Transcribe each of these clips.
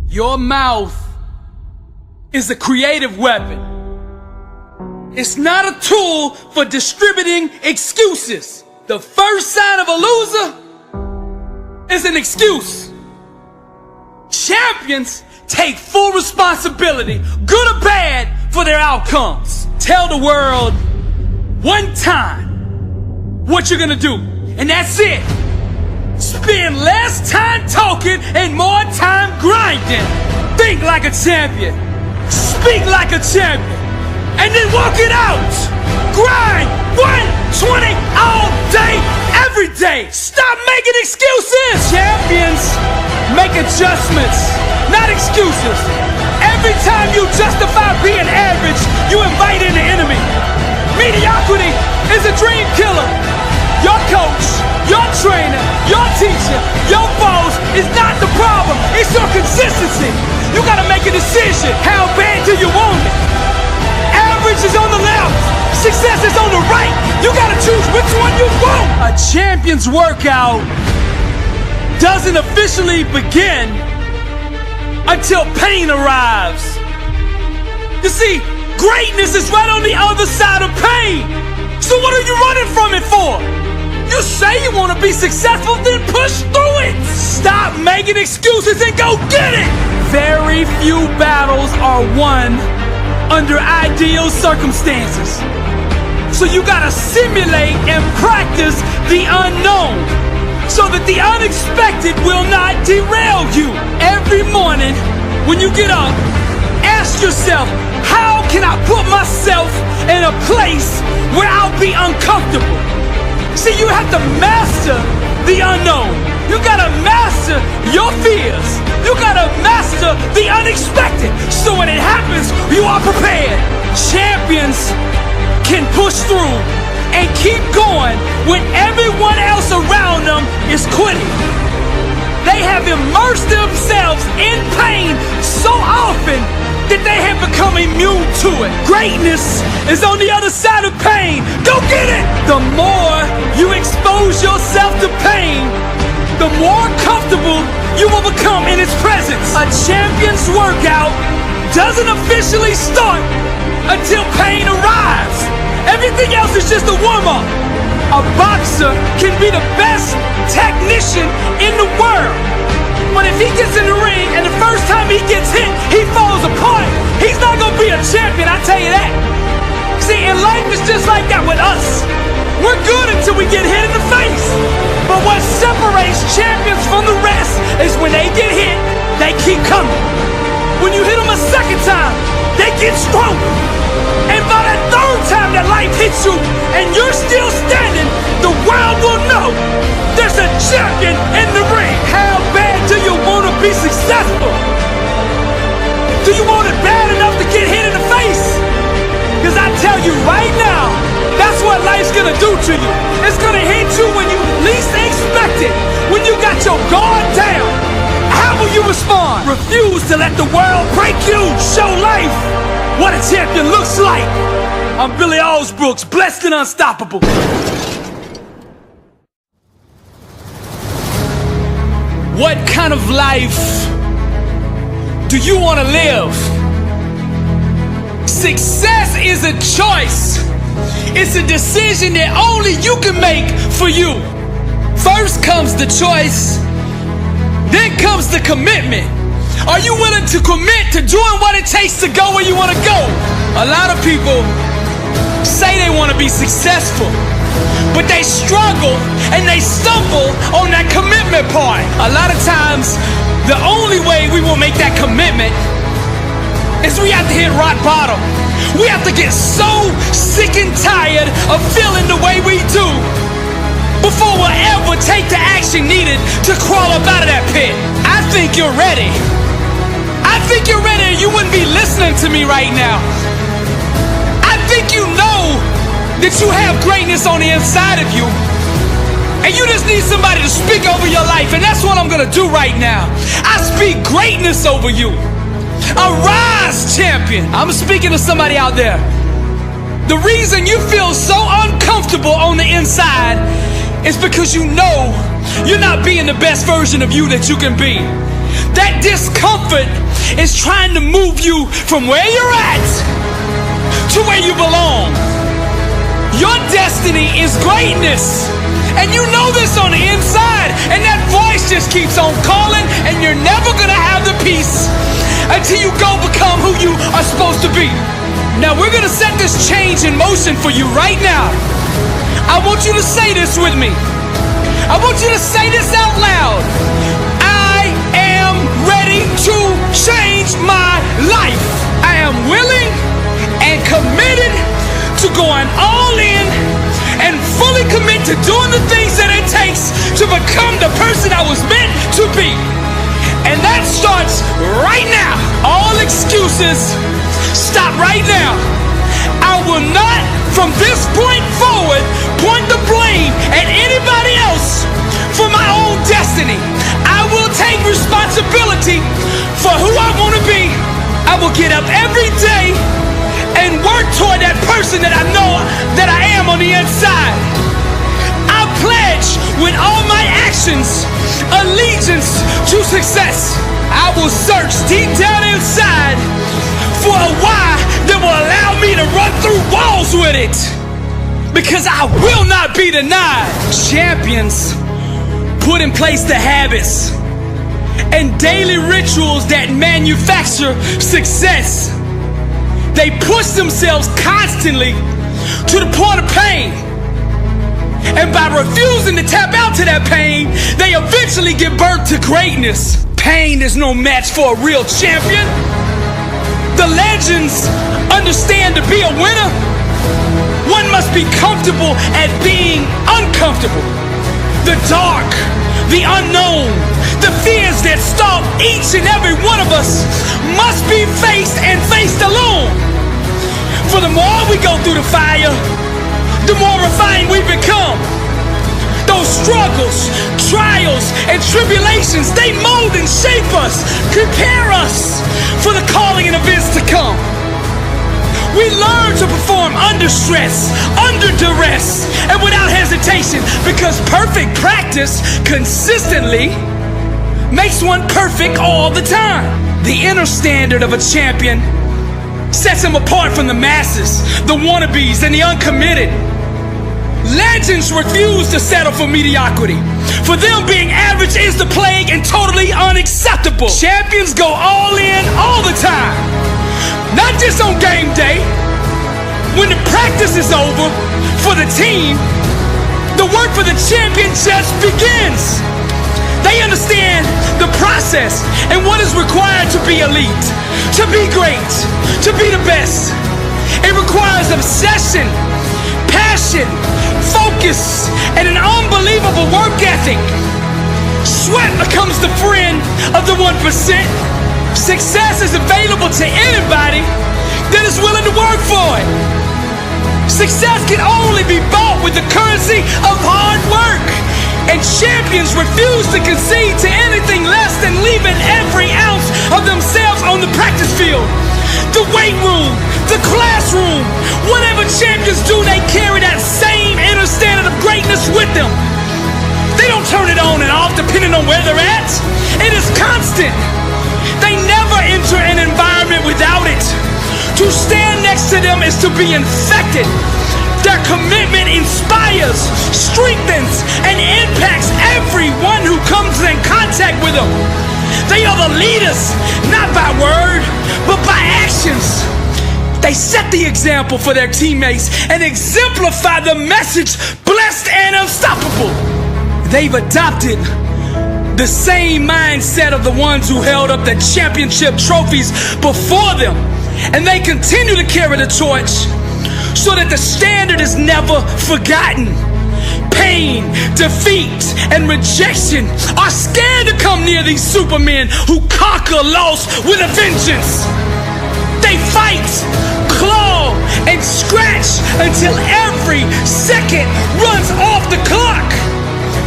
Your mouth is a creative weapon. It's not a tool for distributing excuses. The first sign of a loser is an excuse. Champions take full responsibility, good or bad, for their outcomes. Tell the world one time what you're gonna do, and that's it. Spend less time talking and more time grinding. Think like a champion. Speak like a champion. And then walk it out. Grind 120 all day, every day. Stop making excuses. Champions make adjustments, not excuses. Every time you justify being average, you invite in the enemy. Mediocrity is a dream killer. Your coach, your trainer, your teacher, your boss is not the problem. It's your consistency. You gotta make a decision. How bad do you want it? Average is on the left. Success is on the right. You gotta choose which one you want. A champion's workout doesn't officially begin until pain arrives. You see, greatness is right on the other side of pain. So what are you running from it for? You say you want to be successful, then push through it. Stop making excuses and go get it. Very few battles are won under ideal circumstances. So you gotta simulate and practice the unknown so that the unexpected will not derail you. Every morning when you get up, ask yourself, how can I put myself in a place where I'll be uncomfortable? See, you have to master the unknown. You gotta master your fears. You gotta master the unexpected. So when it happens, you are prepared. Champions can push through and keep going when everyone else around them is quitting. They have immersed themselves in pain so often that they have become immune to it. Greatness is on the other side of pain. Go get it! The more you expose yourself to pain, the more comfortable you will become in its presence. A champion's workout doesn't officially start until pain arrives. Everything else is just a warm-up. A boxer can be the best technician in the world, but if he gets in the ring and the first time he gets hit, he falls apart, he's not gonna be a champion, I tell you that. See, and life is just like that with us. We're good until we get hit in the face. But what separates champions from the rest is when they get hit, they keep coming. When you hit them a second time, they get stronger. And by that third time that life hits you and you're still standing, the world will know there's a champion in the ring. How bad do you want to be successful? Do you want it bad enough to get hit in the face? Because I tell you right now, that's what life's gonna do to you. It's gonna hit you when you least expect it. When you got your guard down, how will you respond? Refuse to let the world break you. Show life what a champion looks like. I'm Billy Allsbrooks, blessed and unstoppable. What kind of life do you want to live? Success is a choice. It's a decision that only you can make for you. First comes the choice, then comes the commitment. Are you willing to commit to doing what it takes to go where you want to go? A lot of people say they want to be successful, but they struggle and they stumble on that commitment part. A lot of times, the only way we will make that commitment is we have to hit rock bottom. We have to get so sick and tired of feeling the way we do before we'll ever take the action needed to crawl up out of that pit. I think you're ready. I think you're ready, you wouldn't be listening to me right now. I think you know that you have greatness on the inside of you, and you just need somebody to speak over your life, and that's what I'm gonna do right now. I speak greatness over you. Arise, champion. I'm speaking to somebody out there. The reason you feel so uncomfortable on the inside is because you know you're not being the best version of you that you can be. That discomfort is trying to move you from where you're at to where you belong. Your destiny is greatness. And you know this on the inside. And that voice just keeps on calling. And you're never going to have the peace until you go become who you are supposed to be. Now we're going to set this change in motion for you right now. I want you to say this with me. I want you to say this out loud. I am ready to change my life. I am willing and committed to going all in and fully commit to doing the things that it takes to become the person I was meant to be. And that starts right now. All excuses stop right now. I will not, from this point forward, point the blame at anybody else for my own destiny. I will take responsibility for who I want to be. I will get up every day and work toward that person that I know that I am on the inside. I pledge with all my actions allegiance to success. I will search deep down inside for a why that will allow me to run through walls with it. Because I will not be denied. Champions put in place the habits and daily rituals that manufacture success. They push themselves constantly to the point of pain. And by refusing to tap out to that pain, they eventually give birth to greatness. Pain is no match for a real champion. The legends understand to be a winner, one must be comfortable at being uncomfortable. The dark, the unknown, the fears that stalk each and every one of us must be faced and faced alone. For the more we go through the fire, the more refined we become. Those struggles, trials, and tribulations, they mold and shape us, prepare us for the calling and events to come. We learn to perform under stress, under duress, and without hesitation, because perfect practice consistently makes one perfect all the time. The inner standard of a champion sets him apart from the masses, the wannabes, and the uncommitted. Legends refuse to settle for mediocrity. For them, being average is the plague and totally unacceptable. Champions go all in all the time. Not just on game day. When the practice is over for the team, the work for the champion just begins. They understand the process and what is required to be elite, to be great, to be the best. It requires obsession, passion, focus, and an unbelievable work ethic. Sweat becomes the friend of the 1%. Success is available to anybody that is willing to work for it. Success can only be bought with the currency of hard work. And champions refuse to concede to anything less than leaving every ounce of themselves on the practice field. The weight room, the classroom, whatever champions do, they carry that same inner standard of greatness with them. They don't turn it on and off depending on where they're at. It is constant. They never enter an environment without it. To stand next to them is to be infected. Their commitment inspires, strengthens, and impacts everyone who comes in contact with them. They are the leaders, not by word, but by actions. They set the example for their teammates and exemplify the message, blessed and unstoppable. They've adopted the same mindset of the ones who held up the championship trophies before them. And they continue to carry the torch so that the standard is never forgotten. Pain, defeat, and rejection are scared to come near these supermen who conquer loss with a vengeance. They fight, claw, and scratch until every second runs off the clock.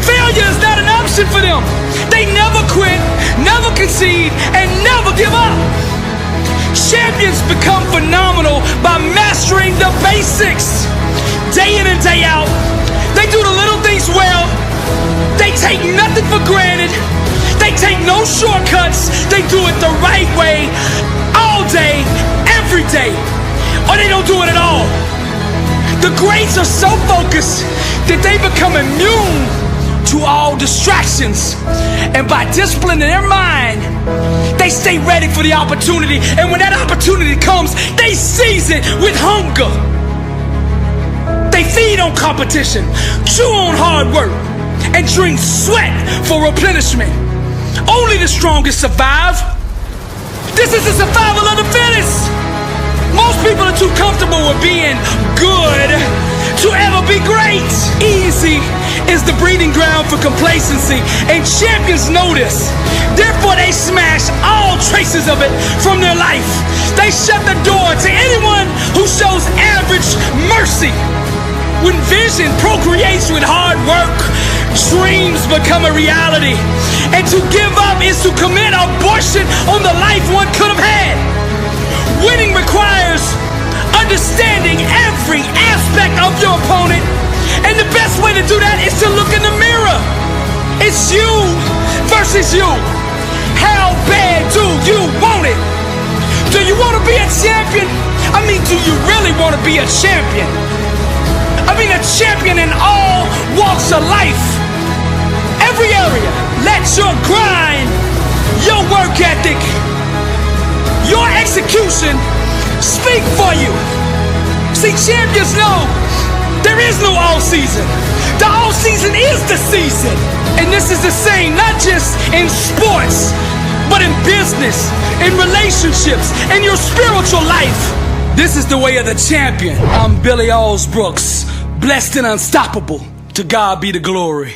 Failure is not an option for them. They never quit, never concede, and never give up. Champions become phenomenal by mastering the basics. Day in and day out, they do the little things well. They take nothing for granted. They take no shortcuts. They do it the right way, all day, every day, or they don't do it at all. The greats are so focused that they become immune to all distractions. And by disciplining their mind, they stay ready for the opportunity. And when that opportunity comes, they seize it with hunger. They feed on competition, chew on hard work, and drink sweat for replenishment. Only the strongest survive. This is the survival of the fittest. Most people are too comfortable with being good to ever be great. Easy is the breeding ground for complacency, and champions know this. Therefore, they smash all traces of it from their life. They shut the door to anyone who shows average mercy. When vision procreates with hard work, dreams become a reality. And to give up is to commit abortion on the life one could have had. Winning requires understanding every aspect of your opponent. And the best way to do that is to look in the mirror. It's you versus you. How bad do you want it? Do you want to be a champion? I mean, do you really want to be a champion? I mean, a champion in all walks of life. Every area. Let your grind, your work ethic, your execution speak for you. See, champions know there is no all season. The all season is the season. And this is the same, not just in sports, but in business, in relationships, in your spiritual life. This is the way of the champion. I'm Billy Allsbrooks, blessed and unstoppable. To God be the glory.